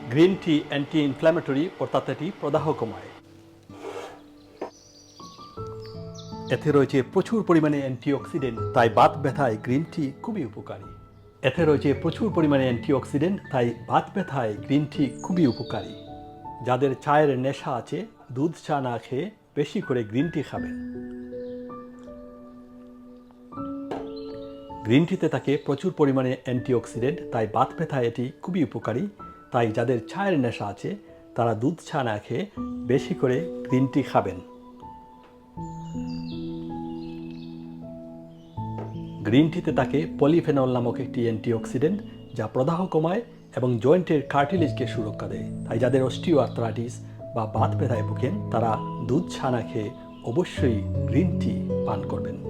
Green tea anti inflammatory অর্থাৎ এটি প্রদাহ কমায়। এতে রয়েছে প্রচুর পরিমাণে অ্যান্টিঅক্সিডেন্ট, তাই বাত ব্যথায় গ্রিন টি খুবই উপকারী। যাদের চায়ের নেশা আছে, দুধ চা না খেয়ে বেশি করে গ্রিন টি খাবেন। গ্রিন টিতে থাকে প্রচুর পরিমাণে অ্যান্টিঅক্সিডেন্ট, তাই বাত ব্যথায় এটি খুবই উপকারী। তাই যাদের চায়ের নেশা আছে তারা দুধ চা না খেয়ে বেশি করে গ্রিন টি খাবেন। গ্রিন টিতে থাকে পলিফেনল নামক একটি অ্যান্টিঅক্সিডেন্ট, যা প্রদাহ কমায় এবং জয়েন্টের কার্টিলেজকে সুরক্ষা দেয়। তাই যাদের অস্টিও আর্থ্রাইটিস বা বাত ব্যথায় ভোগেন তারা দুধ চা না খেয়ে অবশ্যই গ্রিন টি পান করবেন।